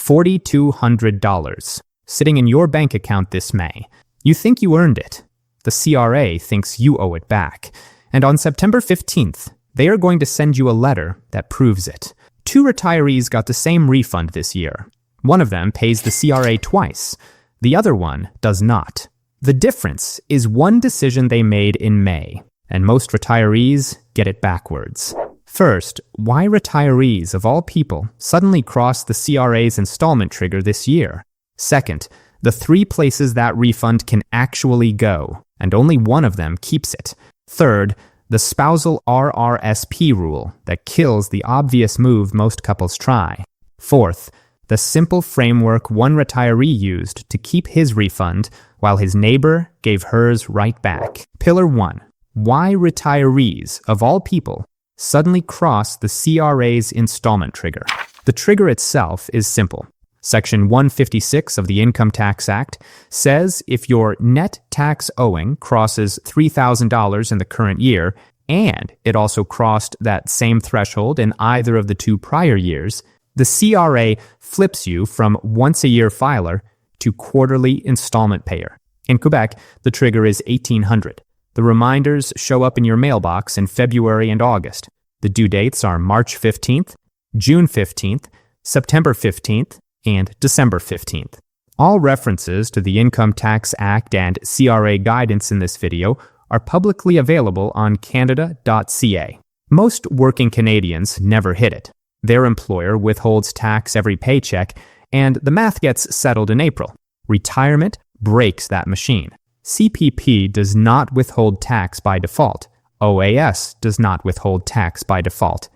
$4,200, sitting in your bank account this May. You think you earned it. The CRA thinks you owe it back. And on September 15th, they are going to send you a letter that proves it. 2 retirees got the same refund this year. One of them pays the CRA twice. The other one does not. The difference is one decision they made in May, and most retirees get it backwards. First, why retirees of all people suddenly crossed the CRA's installment trigger this year? Second, the 3 places that refund can actually go, and only one of them keeps it. Third, the Spousal RRSP rule that kills the obvious move most couples try. Fourth, the simple framework one retiree used to keep his refund while his neighbor gave hers right back. Pillar 1. Why retirees, of all people, suddenly cross the CRA's installment trigger. The trigger itself is simple. Section 156 of the Income Tax Act says if your net tax owing crosses $3,000 in the current year, and it also crossed that same threshold in either of the 2 prior years, the CRA flips you from once-a-year filer to quarterly installment payer. In Quebec, the trigger is $1,800. The reminders show up in your mailbox in February and August. The due dates are March 15th, June 15th, September 15th, and December 15th. All references to the Income Tax Act and CRA guidance in this video are publicly available on canada.ca. Most working Canadians never hit it. Their employer withholds tax every paycheck, and the math gets settled in April. Retirement breaks that machine. CPP does not withhold tax by default. OAS does not withhold tax by default.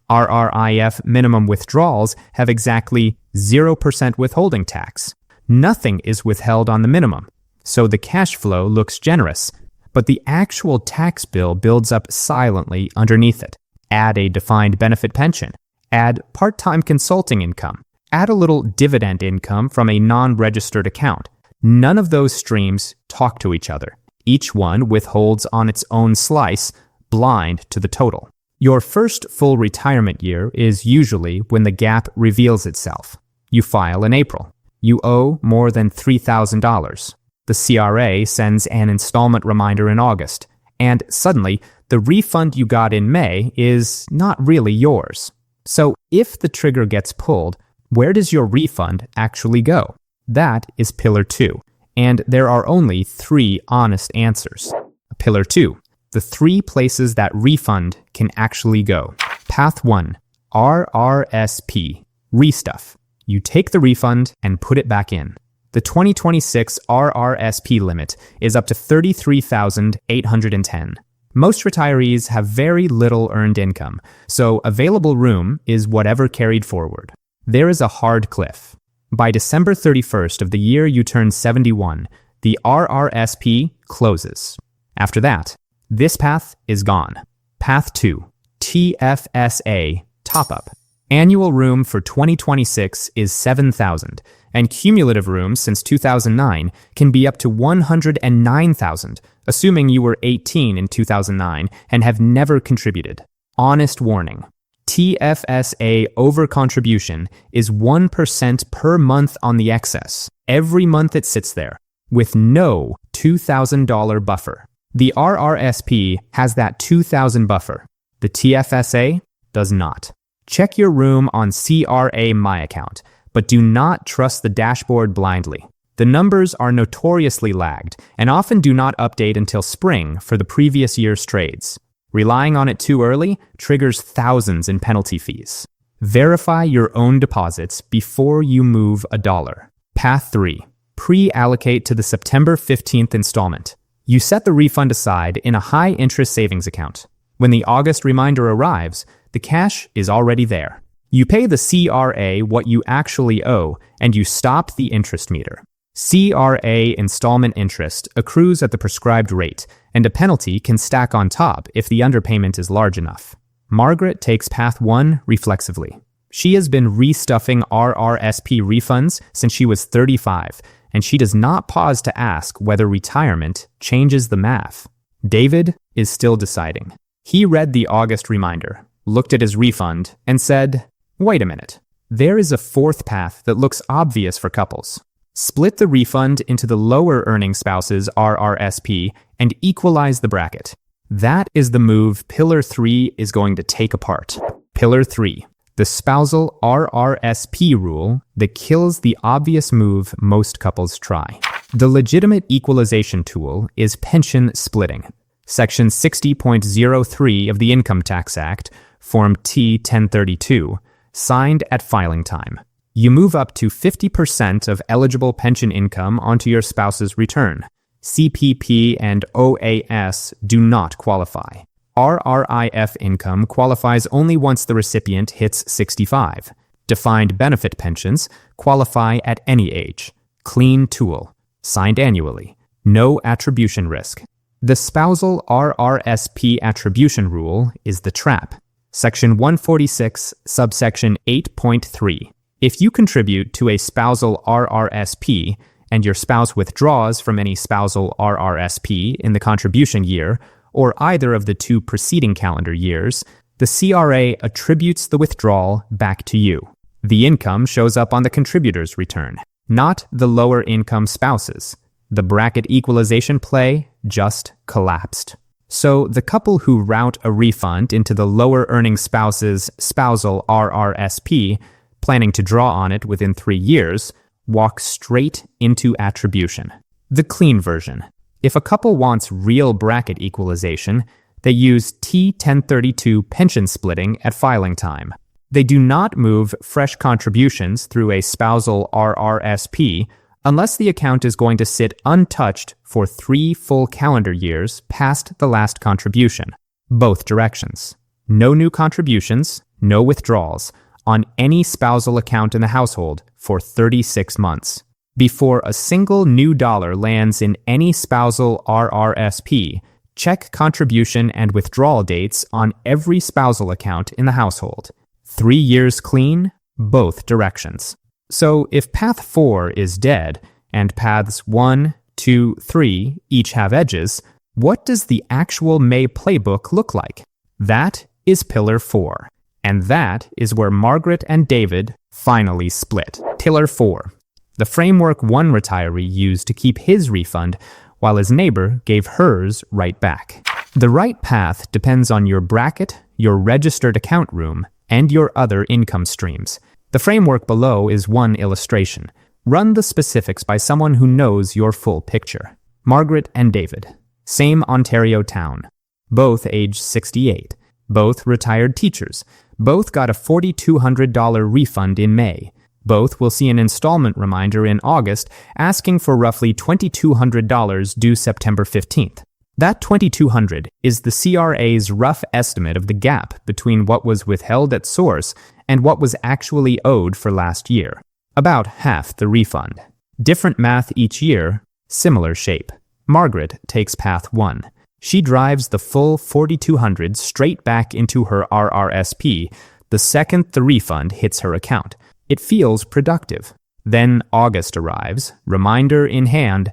RRIF minimum withdrawals have exactly 0% withholding tax. Nothing is withheld on the minimum, so the cash flow looks generous, but the actual tax bill builds up silently underneath it. Add a defined benefit pension. Add part-time consulting income. Add a little dividend income from a non-registered account. None of those streams talk to each other. Each one withholds on its own slice, blind to the total. Your first full retirement year is usually when the gap reveals itself. You file in April. You owe more than $3,000. The CRA sends an installment reminder in August, and suddenly the refund you got in May is not really yours. So if the trigger gets pulled, where does your refund actually go? That is Pillar 2, and there are only 3 honest answers. Pillar 2. The 3 places that refund can actually go. Path 1, RRSP, restuff. You take the refund and put it back in. The 2026 RRSP limit is up to $33,810. Most retirees have very little earned income, so available room is whatever carried forward. There is a hard cliff. By December 31st of the year you turn 71, the RRSP closes. After that, this path is gone. Path 2, TFSA, top-up. Annual room for 2026 is $7,000, and cumulative room since 2009 can be up to $109,000, assuming you were 18 in 2009 and have never contributed. Honest warning. TFSA overcontribution is 1% per month on the excess. Every month it sits there, with no $2,000 buffer. The RRSP has that $2,000 buffer. The TFSA does not. Check your room on CRA My Account, but do not trust the dashboard blindly. The numbers are notoriously lagged and often do not update until spring for the previous year's trades. Relying on it too early triggers thousands in penalty fees. Verify your own deposits before you move a dollar. Path 3. Pre-allocate to the September 15th installment. You set the refund aside in a high-interest savings account. When the August reminder arrives, the cash is already there. You pay the CRA what you actually owe, and you stop the interest meter. CRA installment interest accrues at the prescribed rate, and a penalty can stack on top if the underpayment is large enough. Margaret takes Path 1 reflexively. She has been restuffing RRSP refunds since she was 35, and she does not pause to ask whether retirement changes the math. David is still deciding. He read the August reminder, looked at his refund, and said, "Wait a minute. There is a fourth path that looks obvious for couples. Split the refund into the lower earning spouse's RRSP and equalize the bracket. That is the move Pillar 3 is going to take apart. Pillar 3, the Spousal RRSP rule that kills the obvious move most couples try. The legitimate equalization tool is pension splitting. Section 60.03 of the Income Tax Act, Form T-1032, signed at filing time. You move up to 50% of eligible pension income onto your spouse's return. CPP and OAS do not qualify. RRIF income qualifies only once the recipient hits 65. Defined benefit pensions qualify at any age. Clean tool. Signed annually. No attribution risk. The Spousal RRSP attribution rule is the trap. Section 146, subsection 8.3. If you contribute to a spousal RRSP and your spouse withdraws from any spousal RRSP in the contribution year or either of the 2 preceding calendar years, the CRA attributes the withdrawal back to you. The income shows up on the contributor's return, not the lower income spouse's. The bracket equalization play just collapsed. So the couple who route a refund into the lower earning spouse's spousal RRSP, planning to draw on it within 3 years, walk straight into attribution. The clean version. If a couple wants real bracket equalization, they use T-1032 pension splitting at filing time. They do not move fresh contributions through a spousal RRSP unless the account is going to sit untouched for 3 full calendar years past the last contribution. Both directions. No new contributions, no withdrawals on any spousal account in the household for 36 months. Before a single new dollar lands in any spousal RRSP, check contribution and withdrawal dates on every spousal account in the household. 3 years clean, both directions. So if path 4 is dead and paths 1, 2, 3 each have edges, what does the actual May playbook look like? That is Pillar 4. And that is where Margaret and David finally split. Pillar 4. The framework one retiree used to keep his refund while his neighbor gave hers right back. The right path depends on your bracket, your registered account room, and your other income streams. The framework below is one illustration. Run the specifics by someone who knows your full picture. Margaret and David. Same Ontario town. Both age 68. Both retired teachers. Both got a $4,200 refund in May. Both will see an installment reminder in August asking for roughly $2,200 due September 15th. That $2,200 is the CRA's rough estimate of the gap between what was withheld at source and what was actually owed for last year. About half the refund. Different math each year, similar shape. Margaret takes path 1. She drives the full $4,200 straight back into her RRSP the second the refund hits her account. It feels productive. Then August arrives, reminder in hand,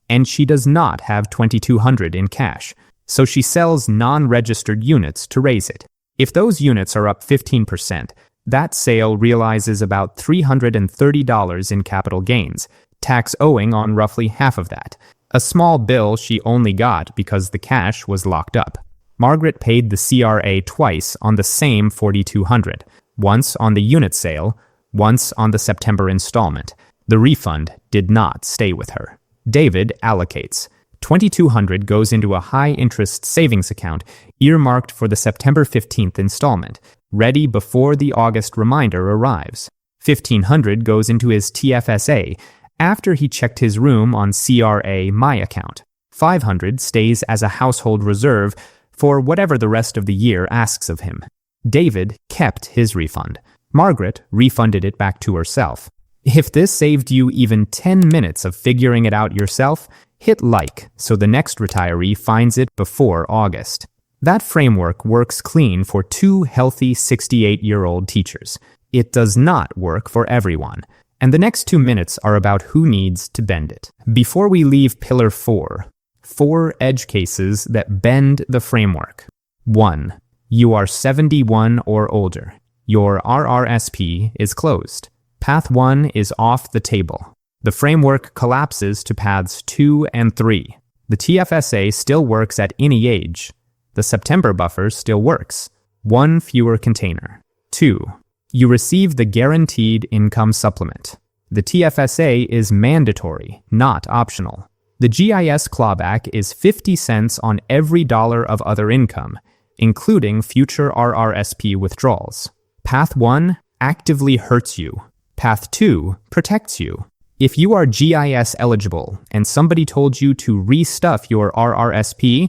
and she does not have $2,200 in cash, so she sells non-registered units to raise it. If those units are up 15%, that sale realizes about $330 in capital gains, tax owing on roughly half of that. A small bill she only got because the cash was locked up. Margaret paid the CRA twice on the same $4,200, once on the unit sale, once on the September installment. The refund did not stay with her. David allocates. $2,200 goes into a high-interest savings account earmarked for the September 15th installment, ready before the August reminder arrives. $1,500 goes into his TFSA after he checked his room on CRA My Account. $500 stays as a household reserve for whatever the rest of the year asks of him. David kept his refund. Margaret refunded it back to herself. If this saved you even 10 minutes of figuring it out yourself, hit like so the next retiree finds it before August. That framework works clean for 2 healthy 68-year-old teachers. It does not work for everyone. And the next 2 minutes are about who needs to bend it. Before we leave Pillar 4, 4 edge cases that bend the framework. 1. You are 71 or older. Your RRSP is closed. Path 1 is off the table. The framework collapses to paths 2 and 3. The TFSA still works at any age. The September buffer still works. One fewer container. 2. You receive the Guaranteed Income Supplement. The TFSA is mandatory, not optional. The GIS clawback is 50 cents on every dollar of other income, including future RRSP withdrawals. Path 1 actively hurts you. Path 2 protects you. If you are GIS eligible and somebody told you to restuff your RRSP,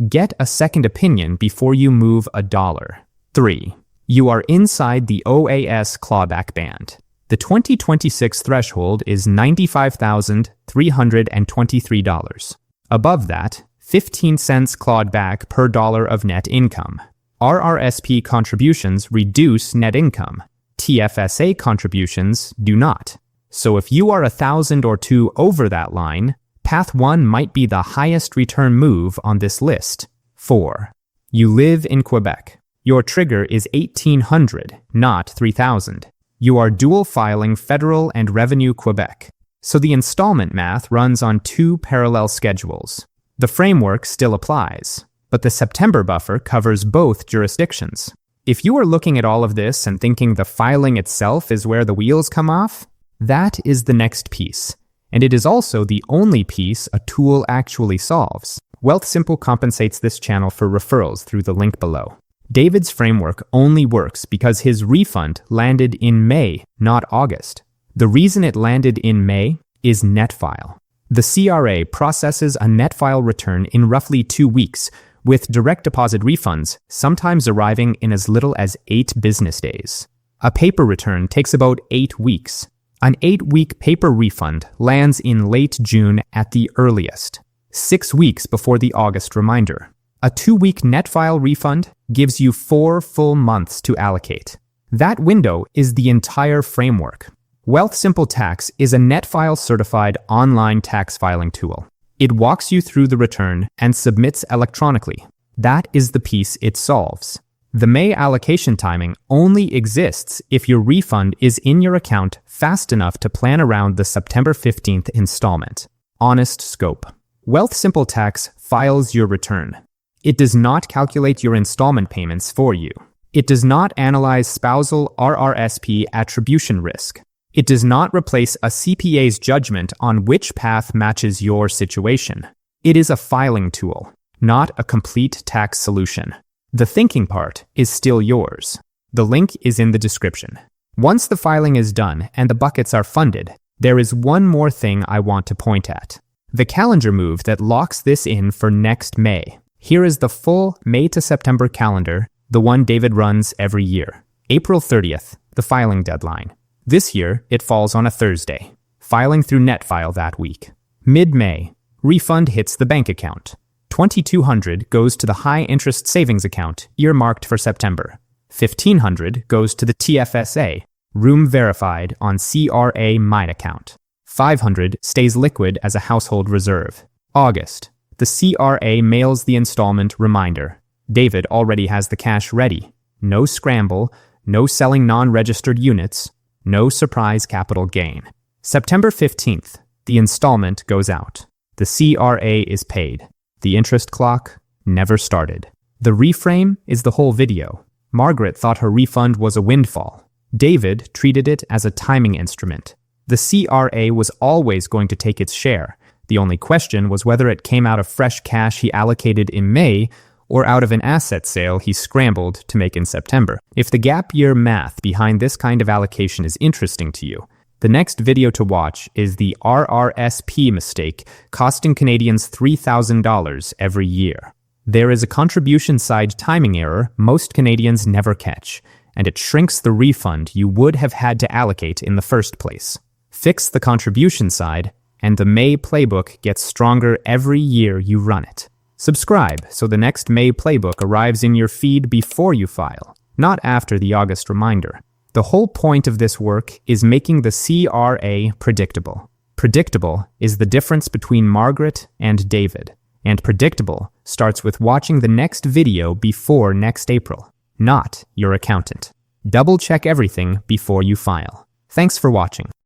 get a second opinion before you move a dollar. 3. You are inside the OAS clawback band. The 2026 threshold is $95,323. Above that, 15 cents clawed back per dollar of net income. RRSP contributions reduce net income. TFSA contributions do not. So if you are 1,000 or 2 over that line, Path 1 might be the highest return move on this list. 4. You live in Quebec. Your trigger is 1,800, not 3,000. You are dual filing Federal and Revenue Quebec. So the installment math runs on 2 parallel schedules. The framework still applies, but the September buffer covers both jurisdictions. If you are looking at all of this and thinking the filing itself is where the wheels come off, that is the next piece. And it is also the only piece a tool actually solves. Wealthsimple compensates this channel for referrals through the link below. David's framework only works because his refund landed in May, not August. The reason it landed in May is Netfile. The CRA processes a Netfile return in roughly 2 weeks, with direct deposit refunds sometimes arriving in as little as 8 business days. A paper return takes about 8 weeks. An 8-week paper refund lands in late June at the earliest, 6 weeks before the August reminder. A 2-week Netfile refund gives you 4 full months to allocate. That window is the entire framework. Wealthsimple Tax is a Netfile certified online tax filing tool. It walks you through the return and submits electronically. That is the piece it solves. The May allocation timing only exists if your refund is in your account fast enough to plan around the September 15th installment. Honest scope. Wealthsimple Tax files your return. It does not calculate your installment payments for you. It does not analyze spousal RRSP attribution risk. It does not replace a CPA's judgment on which path matches your situation. It is a filing tool, not a complete tax solution. The thinking part is still yours. The link is in the description. Once the filing is done and the buckets are funded, there is one more thing I want to point at. The calendar move that locks this in for next May. Here is the full May to September calendar, the one David runs every year. April 30th, the filing deadline. This year, it falls on a Thursday. Filing through Netfile that week. Mid-May, refund hits the bank account. $2,200 goes to the high-interest savings account, earmarked for September. $1,500 goes to the TFSA, room verified on CRA Mine account. $500 stays liquid as a household reserve. August. The CRA mails the installment reminder. David already has the cash ready. No scramble, no selling non-registered units, no surprise capital gain. September 15th, the installment goes out. The CRA is paid. The interest clock never started. The reframe is the whole video. Margaret thought her refund was a windfall. David treated it as a timing instrument. The CRA was always going to take its share. The only question was whether it came out of fresh cash he allocated in May or out of an asset sale he scrambled to make in September. If the gap year math behind this kind of allocation is interesting to you, the next video to watch is the RRSP mistake costing Canadians $3,000 every year. There is a contribution side timing error most Canadians never catch, and it shrinks the refund you would have had to allocate in the first place. Fix the contribution side, and the May playbook gets stronger every year you run it. Subscribe so the next May playbook arrives in your feed before you file, not after the August reminder. The whole point of this work is making the CRA predictable. Predictable is the difference between Margaret and David, and predictable starts with watching the next video before next April, not your accountant. Double check everything before you file. Thanks for watching.